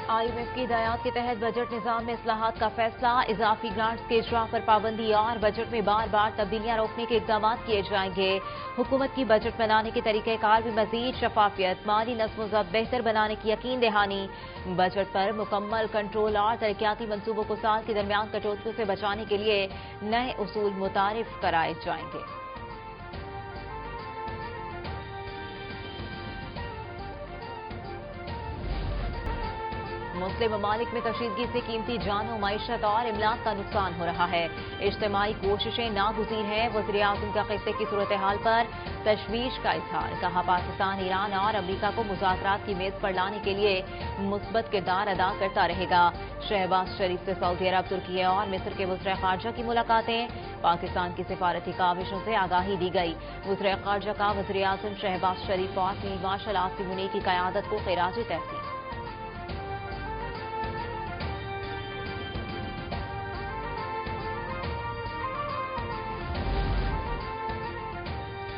IMF की हिदायत के तहत बजट निजाम में इस्लाहात का फैसला, इजाफी ग्रांट्स के इजरा पर पाबंदी और बजट में बार बार तब्दीलियां रोकने के इकदाम किए जाएंगे। हुकूमत की बजट बनाने के तरीक़ेकार में मजीद शफाफियत, माली नज़्म-ओ-ज़ब्त बेहतर बनाने की यकीन दहानी, बजट पर मुकम्मल कंट्रोल और तरक्याती मंसूबों को साल के दरमियान कटौतियों से बचाने के लिए नए उसूल मुतारिफ कराए जाएंगे। मुस्लिम ममालिक में कशीदगी से कीमती जानो, मईशत और इमलाक का नुकसान हो रहा है। इज्तिमाई कोशिशें नागुज़ीर हैं। वज़ीर-ए-आज़म का खित्ते की सूरत हाल पर तशवीश का इज़हार। कहा, पाकिस्तान ईरान और अमरीका को मुज़ाकरात की मेज़ पर लाने के लिए मुस्बत किरदार अदा करता रहेगा। शहबाज शरीफ से सऊदी अरब, तुर्की और मिस्र के वज़ीर ख़ारजा की मुलाकातें। पाकिस्तान की सिफारती काविशों से आगाही दी गई। वज़ीर ख़ारजा का वज़ीर-ए-आज़म शहबाज शरीफ और फील्ड मार्शल आसिम मुनीर की क़यादत को ख़िराज तहसीन।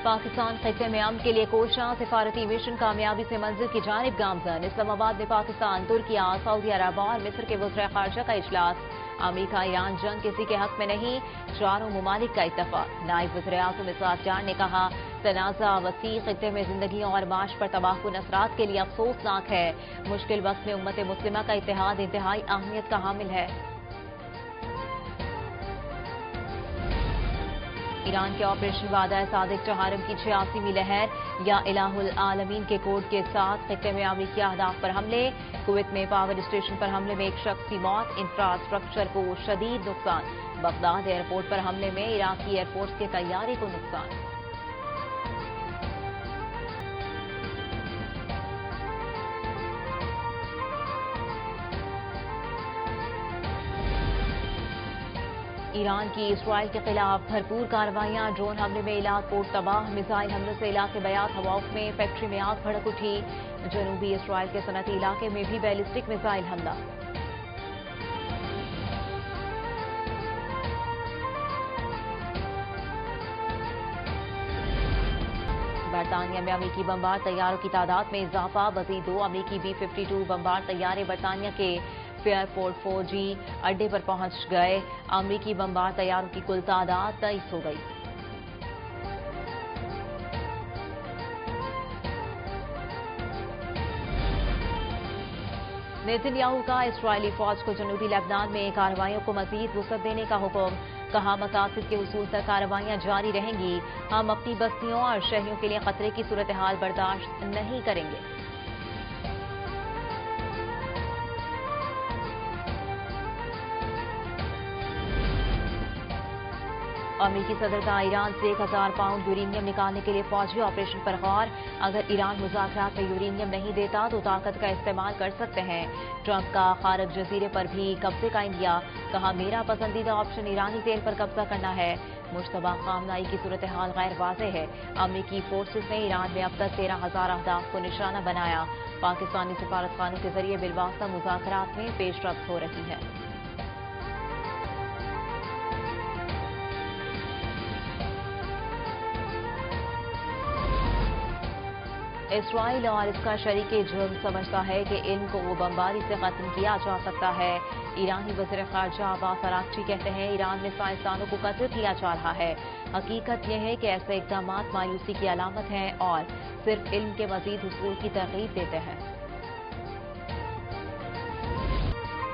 पाकिस्तान खित्ते में अमन के लिए कोशिश, सिफारती मिशन कामयाबी से मंजिल की जानिब गामजन। इस्लामाबाद में पाकिस्तान, तुर्की, सऊदी अरब और मिस्र के वज़ीर ख़ारजा का इजलास। अमरीका ईरान जंग किसी के हक में नहीं, चारों ममालिक का इत्तफ़ाक़। नायब वज़ीर-ए-आज़म इसाक़ डार ने कहा, तनाज़ा वसी खित्ते में जिंदगी और माश पर तबाहकुन असरात के लिए अफसोसनाक है। मुश्किल वक्त में उम्मत मुस्लिमा का इत्तेहाद इंतहाई अहमियत का हामिल है। ईरान के ऑपरेशन वादा सादिक चहारम की 86वीं लहर या इलाहुल आलमीन के कोड के साथ खित्ते में अमरीकी अहदाफ पर हमले। कुवैत में पावर स्टेशन पर हमले में एक शख्स की मौत, इंफ्रास्ट्रक्चर को शदीद नुकसान। बगदाद एयरपोर्ट पर हमले में इराकी एयरफोर्स के तैयारे को नुकसान। ईरान की इसराइल के खिलाफ भरपूर कार्रवाइयां। ड्रोन हमले में इलाक पोर्ट तबाह। मिसाइल हमलों से इलाके बयात हवाओं में फैक्ट्री में आग भड़क उठी। जनूबी इसराइल के सनती इलाके में भी बैलिस्टिक मिसाइल हमला। बरतानिया में अमरीकी बमबार तैयारों की तादाद में इजाफा। मजीद 2 अमरीकी B-52 बमबार तैयारे बरतानिया के फेयरपोर्ट 4G अड्डे पर पहुंच गए। अमरीकी बमबार तैयारों की कुल तादाद 23 हो गई। नेतन्याहू का इस्राएली फौज को जनूबी लेबनान में कार्रवाइयों को मजीद वुसअत देने का हुक्म। कहा, मकासद के उसूल तक कार्रवाइयां जारी रहेंगी। हम अपनी बस्तियों और शहरों के लिए खतरे की सूरत हाल बर्दाश्त नहीं करेंगे। अमेरिकी सदर का ईरान से 1000 पाउंड यूरेनियम निकालने के लिए फौजी ऑपरेशन पर गौर। अगर ईरान मुज़ाकरात में यूरेनियम नहीं देता तो ताकत का इस्तेमाल कर सकते हैं। ट्रंप का खारब जजीरे पर भी कब्जे का इंडिया। कहा, मेरा पसंदीदा ऑप्शन ईरानी तेल पर कब्जा करना है। मुश्तबा खामनाई की सूरत हाल गैर वाज़ेह है। अमेरिकी फोर्सेस ने ईरान में अब तक 13,000 अहदाफ को निशाना बनाया। पाकिस्तानी सिफारत खानों के जरिए बिलवास्ता मुज़ाकरात में पेशरफ्त हो रही है। इसराइल और इसका शरीके जुर्म समझता है कि इल्म को वो बमबारी से खत्म किया जा सकता है। ईरानी वज़ीर ख़ारजा अब्बास अराग़ची कहते हैं, ईरान में साइंसदानों को कत्ल किया जा रहा है। हकीकत यह है कि ऐसे इक़दाम मायूसी की अलामत हैं और सिर्फ इल्म के मज़ीद हुसूल की तरगीब देते हैं।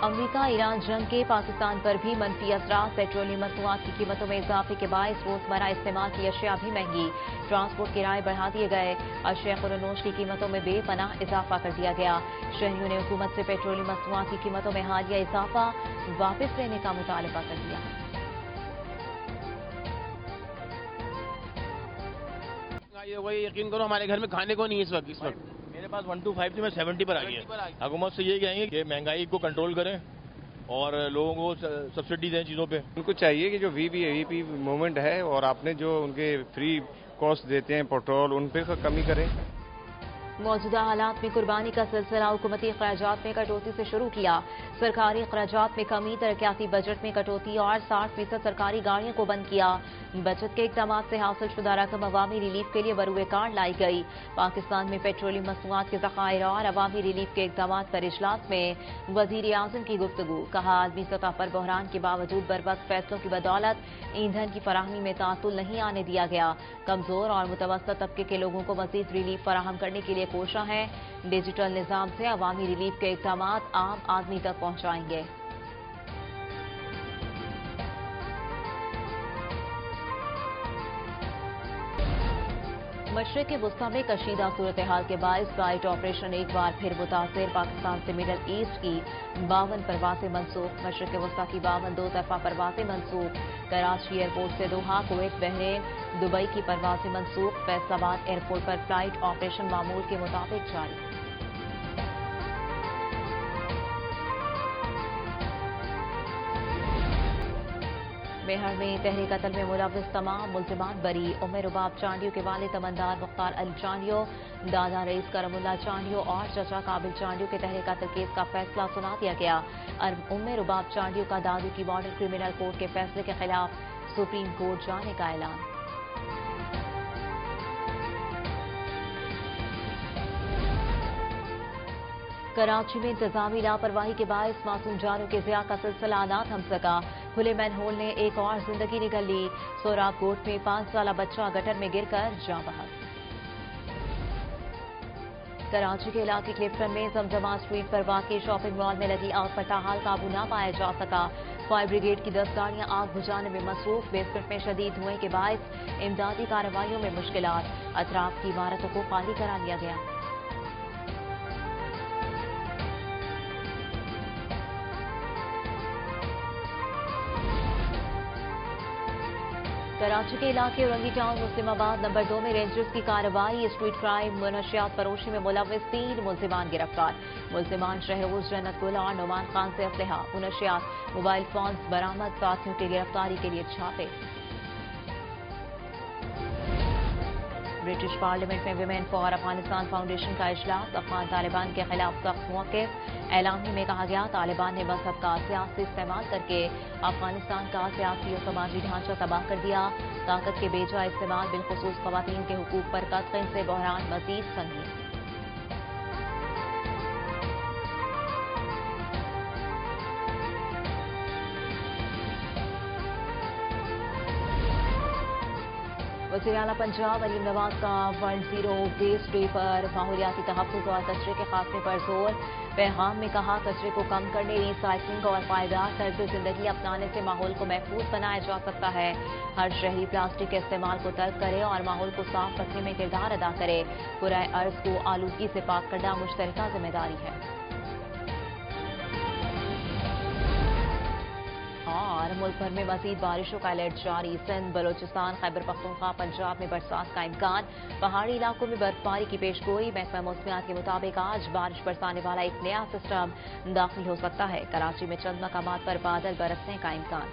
अमरीका ईरान जंग के पाकिस्तान पर भी मनफी असरात। पेट्रोलियम मसनूआत की कीमतों में इजाफे के बायस रोजमर्रा इस्तेमाल की अशिया भी महंगी। ट्रांसपोर्ट किराए बढ़ा दिए गए। अशिया खुरनोश की कीमतों में बेपनाह इजाफा कर दिया गया। शहरियों ने हुकूमत से पेट्रोलियम मसनूआत की कीमतों में हालिया इजाफा वापस लेने का मुतालबा कर दिया। वही यकीन करो, हमारे घर में खाने को नहीं इस वक्त मेरे पास 125 थी, मैं 70 पर आ गया। हुकूमत से ये कहेंगे कि महंगाई को कंट्रोल करें और लोगों को सब्सिडी दें चीज़ों पे। उनको चाहिए कि जो VP मूवमेंट है और आपने जो उनके फ्री कॉस्ट देते हैं पेट्रोल, उन पे कमी करें। मौजूदा हालात में कुर्बानी का सिलसिला हुकूमती अखराजात में कटौती से शुरू किया। सरकारी अखराजात में कमी, तरक्याती बजट में कटौती और 60% सरकारी गाड़ियों को बंद किया। बचत के इक़दाम से हासिल शुदा रकम अवामी रिलीफ के लिए बरूए कार्ड लाई गई। पाकिस्तान में पेट्रोलियम मसनूआत के ज़खायर और अवामी रिलीफ के इक़दाम पर इजलास में वज़ीर आज़म की गुफ्तगू। कहा, आलमी सतह पर बहरान के बावजूद बरवक्त फैसलों की बदौलत ईंधन की फराहमी में तातुल नहीं आने दिया गया। कमजोर और मुतवस्सित तबके के लोगों को मज़ीद रिलीफ फराहम करने के लिए कोशिश है। डिजिटल निज़ाम से अवामी रिलीफ के इक़दाम आम आदमी तक पहुंचाएंगे। मशरिक़ वुस्ता में कशीदा सूरत हाल के बायस फ्लाइट ऑपरेशन एक बार फिर मुतासिर। पाकिस्तान से मिडल ईस्ट की 52 परवासें मनसूख। मशरिक़ वुस्ता की 52 दो तरफा परवासें मनसूख। कराची एयरपोर्ट से दोहा, कुवैत, बहरीन, दुबई की परवासें मनसूख। फैसलाबाद एयरपोर्ट पर फ्लाइट ऑपरेशन मामूल के मुताबिक जारी। मेहर में तहरीक कत्ल में मुलव्विस तमाम मुल्जिमान बरी। उम्मे रुबाब चांडियो के वालिद तमन्नार मुख्तार अली चांडियो, दादा रईस करमुल्ला चांडियो और चचा काबिल चांडियो के तहरीक कत्ल केस का फैसला सुना दिया गया। उम्मे रुबाब चांडियो का दादू की मॉडल क्रिमिनल कोर्ट के फैसले के खिलाफ सुप्रीम कोर्ट जाने का ऐलान। कराची में इंतजामी लापरवाही के बायस मासूम जानों के ज़िया का सिलसिला ना थम सका। खुले मैनहोल ने एक और जिंदगी निकल ली। सोराब कोट में 5 साला बच्चा गटर में गिरकर जाँ बहक। कराची के इलाके क्लिफ्टन में जमजमा स्ट्रीट पर वाक़ई शॉपिंग मॉल में लगी आग पर ताहाल काबू न पाया जा सका। फायर ब्रिगेड की 10 गाड़ियां आग बुझाने में मसरूफ। बेसमेंट में शदीद धुएं के बायस इमदादी कार्रवाइयों में मुश्किलात। अतराफ की इमारतों को खाली करा लिया गया। कराची के इलाके औरंगी टाउन मुस्लिमाबाद नंबर 2 में रेंजर्स की कार्रवाई। स्ट्रीट क्राइम मुनशियात फरोशी में मुलव्विस 3 मुल्जिमान गिरफ्तार। मुल्जिमान शहरोज, जन्नत गुल और नुमान खान से असलहा, मुनशियात, मोबाइल फोन्स बरामद। साथियों की गिरफ्तारी के लिए छापे। ब्रिटिश पार्लियामेंट में विमेन फॉर अफगानिस्तान फाउंडेशन का इजलास। अफगान तालिबान के खिलाफ सख्त मौक़िफ़। ऐलान में कहा गया, तालिबान ने मजहब का सियासी इस्तेमाल करके अफगानिस्तान का सियासी और समाजी ढांचा तबाह कर दिया। ताकत के बेजा इस्तेमाल, बिलखुसूस ख़वातीन के हुकूक पर कत्ल से बहरान मजीद संगीन। वज़ीर आला पंजाब अलीम नवाज का वर्ल्ड ज़ीरो वेस्ट डे पर माहौलियाती तहफ़्फ़ुज़ और कचरे के खात्मे पर जोर। पैगाम में कहा, कचरे को कम करने, रिसाइकलिंग और पायदार तर्ज़ ज़िंदगी अपनाने से माहौल को महफूज बनाया जा सकता है। हर शहरी प्लास्टिक के इस्तेमाल को तर्क करे और माहौल को साफ रखने में किरदार अदा करे। कुराए अर्ज़ को आलूदगी से पाक करना मुश्तरका जिम्मेदारी है। और मुल्क भर में मज़ीद बारिशों का अलर्ट जारी। सिंध, बलोचिस्तान, खैबर पख्तूनख्वा, पंजाब में बरसात का इम्कान। पहाड़ी इलाकों में बर्फबारी की पेशगोई। महकमा मौसमियात के मुताबिक आज बारिश बरसाने वाला एक नया सिस्टम दाखिल हो सकता है। कराची में चंद मकामात पर बादल बरसने का इम्कान।